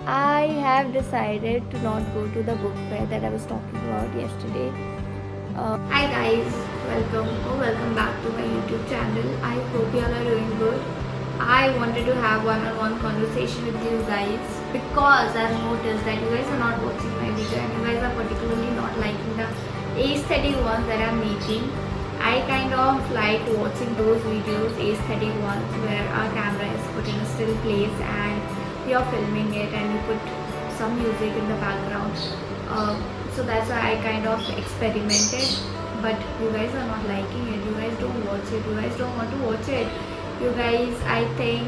I have decided to not go to the book fair that I was talking about yesterday. Hi guys, welcome back to my YouTube channel. I hope you all are doing good. I wanted to have one-on-one conversation with you guys because I've noticed that you guys are not watching my video and you guys are particularly not liking the aesthetic ones that I'm making. I kind of like watching those videos, aesthetic ones, where our camera is put in a still place and you're filming it and you put some music in the background. So that's why I kind of experimented, but you guys are not liking it. You guys don't watch it. You guys don't want to watch it. You guys, I think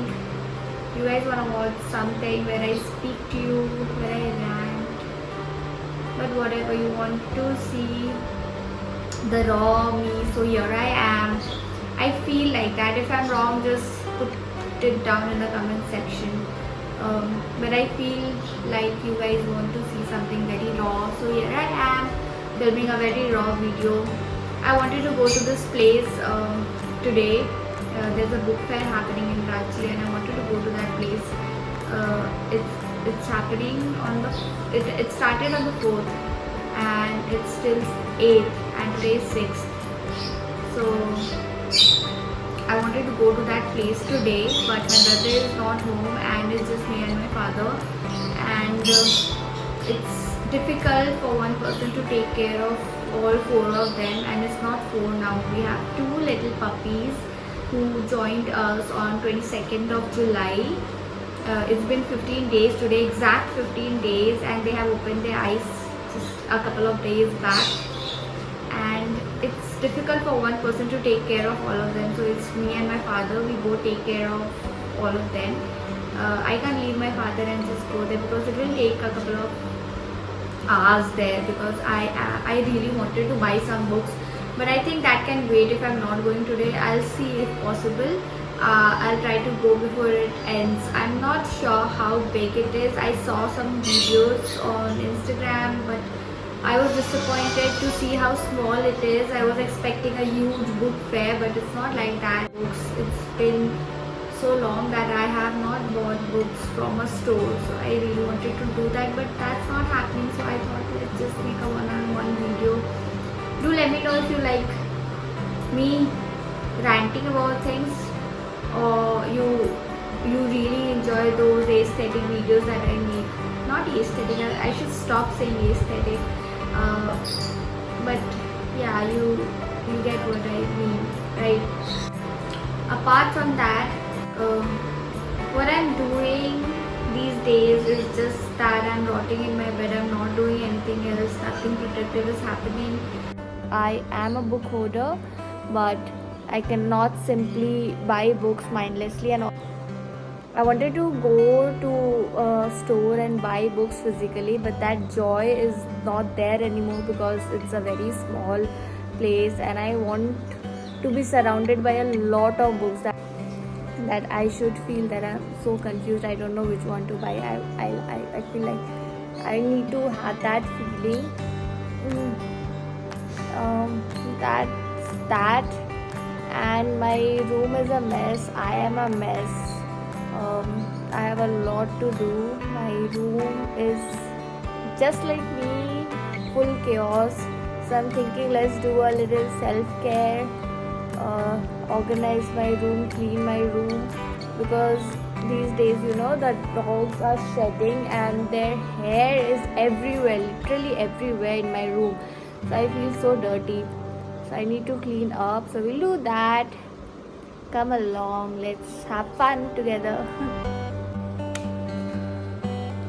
you guys want to watch something where I speak to you, where I rant. But whatever you want to see, the raw me. So here I am. I feel like that. If I'm wrong, just put it down in the comment section. But I feel like you guys want to see something very raw. So here I am filming a very raw video. I wanted to go to this place today. There's a book fair happening in Ranchi and I wanted to go to that place. It's happening on it started on the 4th and it's still 8th and today is 6th. So I wanted to go to that place today, but my brother is not home and it's just me and my father, and it's difficult for one person to take care of all 4 of them, and it's not 4 now. We have 2 little puppies who joined us on 22nd of July. It's been 15 days today, exact 15 days, and they have opened their eyes just a couple of days back, and it's difficult for one person to take care of all of them. So it's me and my father, we both take care of all of them. I can't leave my father and just go there because it will take a couple of hours there, because I really wanted to buy some books, but I think that can wait. If I'm not going today, I'll see if possible. I'll try to go before it ends. I'm not sure how big it is. I saw some videos on Instagram, but I was disappointed to see how small it is. I was expecting a huge book fair, but it's not like that. It's been so long that I have not bought books from a store, so I really wanted to do that, but that's not happening. So I thought, let's just make a one-on-one video. Do let me know if you like me ranting about things, or you really enjoy those aesthetic videos that I make. Not aesthetic, I should stop saying aesthetic. But yeah, you get what I mean, right? Apart from that, what I'm doing these days is just that I'm rotting in my bed. I'm not doing anything else. Nothing productive is happening. I am a book hoarder, but I cannot simply buy books mindlessly, and I wanted to go to a store and buy books physically, but that joy is not there anymore because it's a very small place, and I want to be surrounded by a lot of books that I should feel that I'm so confused. I don't know which one to buy. I feel like I need to have that feeling. That's that. And my room is a mess. I am a mess. I have a lot to do. My room is just like me, full chaos. So I'm thinking, let's do a little self-care, organize my room, clean my room, because these days, the dogs are shedding and their hair is everywhere, literally everywhere in my room. So I feel so dirty. So I need to clean up. So we'll do that. Come along, let's have fun together.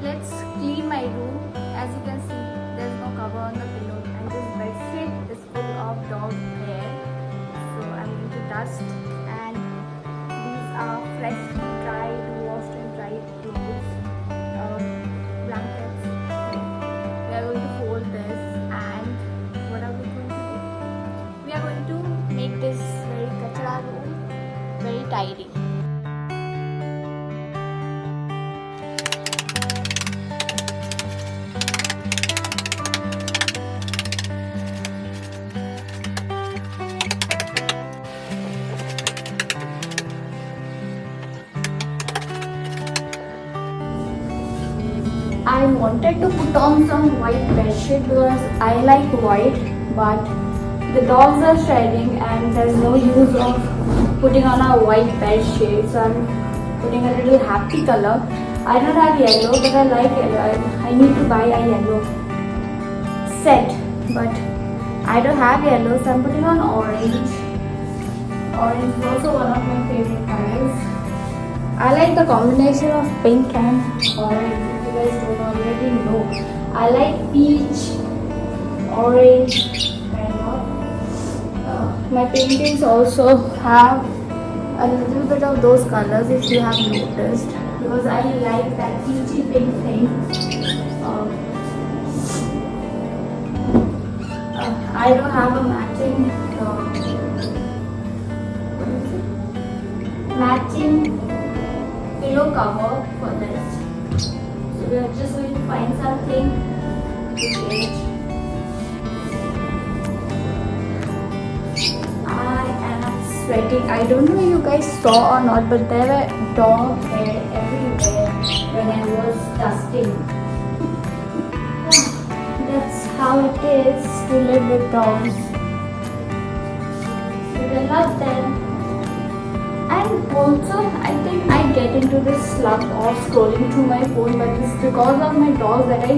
Let's clean my room. As you can see, there's no cover on the pillow, and this bedsheet is full of dog hair. So I'm going to dust, and these are freshly dried, washed and dried clothes, blankets. We are going to fold this, and what are we going to do? We are going to make this very kachra room very tidy. I wanted to put on some white bedsheet because I like white, but the dogs are shedding and there's no use of putting on a white bedsheet. So I'm putting a little happy color. I don't have yellow, but I like yellow. I need to buy a yellow set, but I don't have yellow, so I'm putting on orange. Orange is also one of my favorite colors. I like the combination of pink and orange. If you guys don't already know, I like peach, orange, kind of. My paintings also have a little bit of those colors, if you have noticed, because I like that peachy pink thing. I don't have a matching pillow cover for this. So we are just going to find something to change. I am sweating. I don't know if you guys saw or not, but there were dog hair everywhere when I was dusting. That's how it is to live with dogs. But I love them. And also, I think I get into this slump of scrolling through my phone, but it's because of my dogs that I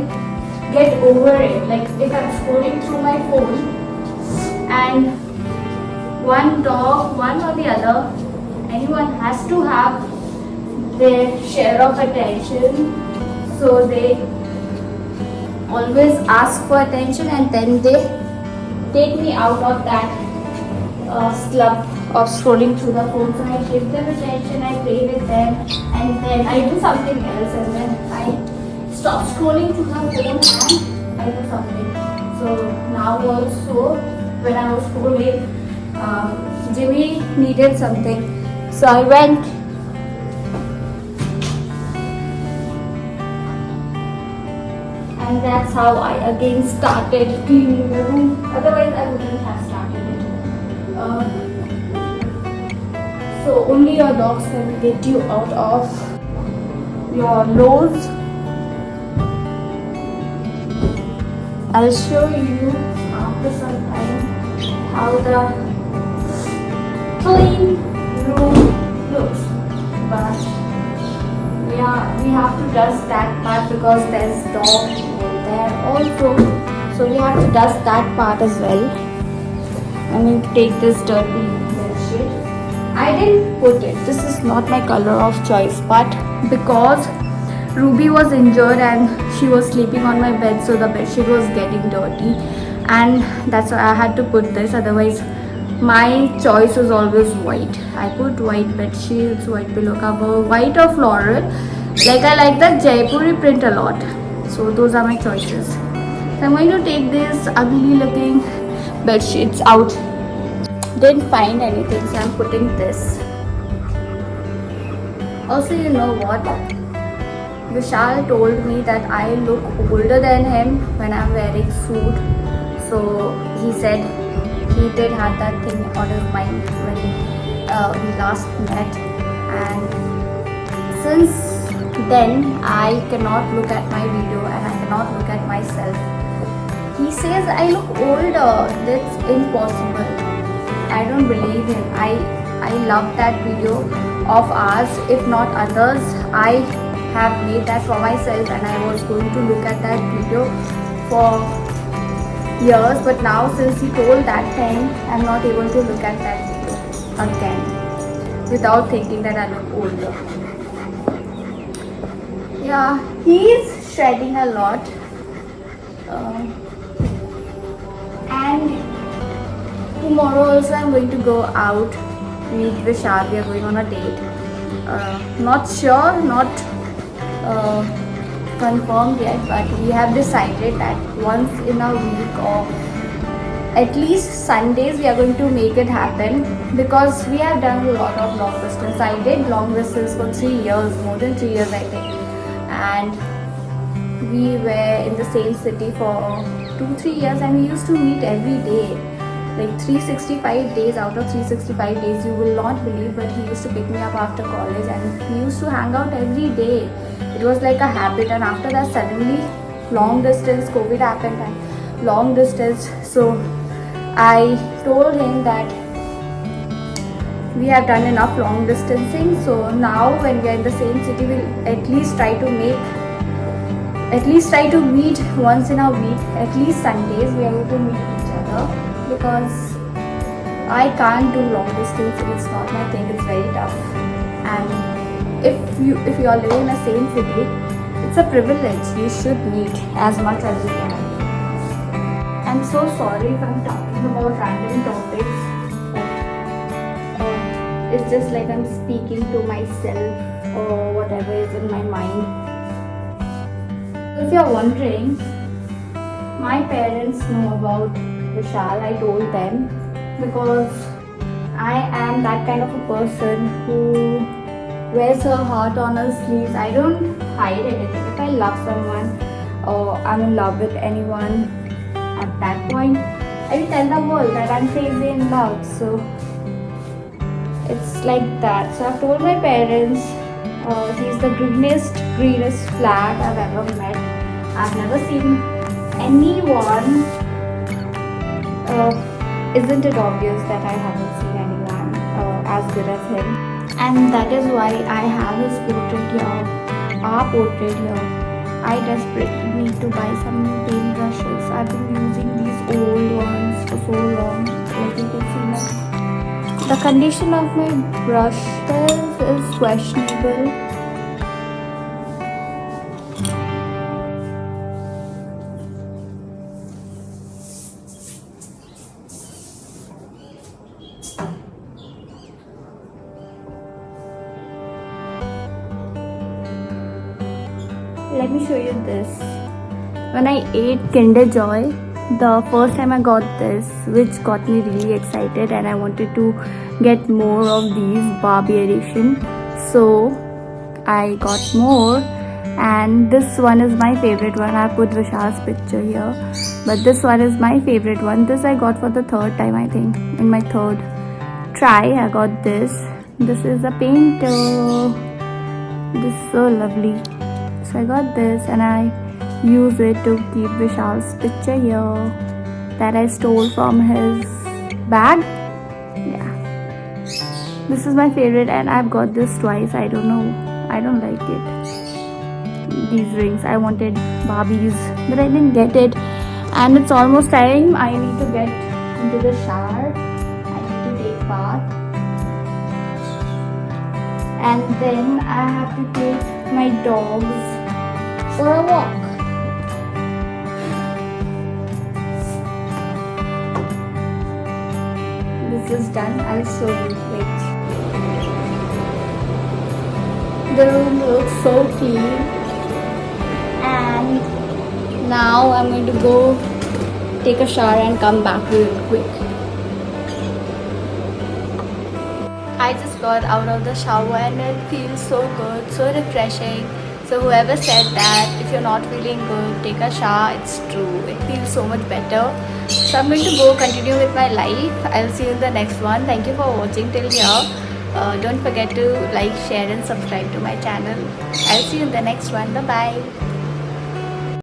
get over it. Like if I'm scrolling through my phone and one dog, one or the other, anyone has to have their share of attention. So they always ask for attention and then they take me out of that slump of scrolling through the phone. So I give them attention, I play with them, and then I do something else, and then I stop scrolling through the phone and I do something. So now also when I was scrolling, Jimmy needed something, so I went and that's how I again started cleaning the room. Otherwise I wouldn't have started it. So only your dogs can get you out of your lows. I'll show you after some time how the clean room looks. But we have to dust that part because there's dog there also. So we have to dust that part as well. I'm going to take this dirty bedsheet. I didn't put it. This is not my color of choice, but because Ruby was injured and she was sleeping on my bed, so the bedsheet was getting dirty, and that's why I had to put this. Otherwise, my choice was always white. I put white bed sheets, white pillow cover, white or floral. Like I like the Jaipuri print a lot. So those are my choices. So I'm going to take these ugly looking bed sheets out. Didn't find anything, so I'm putting this. Also, you know what? Vishal told me that I look older than him when I'm wearing suit. So he said he did have that thing on his mind when we last met, and since then I cannot look at my video and I cannot look at myself. He says I look older. That's impossible. I don't believe him. I love that video of ours, if not others. I have made that for myself and I was going to look at that video for years, but now since he told that thing, I'm not able to look at that video again without thinking that I look older. Yeah, he's shredding a lot, and tomorrow also I'm going to go out, meet Vishal. We are going on a date. Not sure, not confirmed yet, but we have decided that once in a week or at least Sundays we are going to make it happen, because we have done a lot of long distance. I did long distance for 3 years, more than 3 years I think, and we were in the same city for 2-3 years and we used to meet every day, like 365 days out of 365 days. You will not believe, but he used to pick me up after college and we used to hang out every day. it was like a habit. And after that, suddenly long distance COVID happened and long distance. So I told him that we have done enough long distancing. So now when we are in the same city, we'll at least try to meet once in a week. At least Sundays we are going to meet each other, because I can't do long distance. It's not my thing. It's very tough. And if you are living in the same city, it's a privilege. You should meet as much as you can. I'm so sorry if I'm talking about random topics. It's just like I'm speaking to myself or whatever is in my mind. If you're wondering, my parents know about Vishal. I told them because I am that kind of a person who wears her heart on her sleeves. I don't hide anything. If I love someone or I'm in love with anyone, at that point I will tell the world that I'm crazy in love. So it's like that. So I've told my parents he's the greenest flag I've ever met. I've never seen anyone. Isn't it obvious that I haven't seen anyone as good as him? And that is why I have his portrait here, our portrait here. I desperately need to buy some new paint brushes. I've been using these old ones for so long. Like you can see now. The condition of my brushes is questionable. Let me show you this. When I ate Kinder Joy, the first time I got this, which got me really excited, and I wanted to get more of these Barbie edition. So I got more, and this one is my favorite one. I put Vishal's picture here, but this one is my favorite one. This I got for the third time, I think. In my third try, I got this. This is a painter. This is so lovely. So I got this and I use it to keep Vishal's picture here that I stole from his bag. Yeah, this is my favorite, and I've got this twice. I don't know, I don't like it. These rings, I wanted Barbies, but I didn't get it. And it's almost time. I need to get into the shower. I need to take bath, and then I have to take my dogs for a walk. This is done. I'll show you. Wait. The room looks so clean, and now I'm going to go take a shower and come back real quick. I just got out of the shower and it feels so good, so refreshing. So whoever said that if you're not feeling good, take a shower, it's true. It feels so much better. So I'm going to go continue with my life. I'll see you in the next one. Thank you for watching till here. Don't forget to like, share and subscribe to my channel. I'll see you in the next one. Bye bye.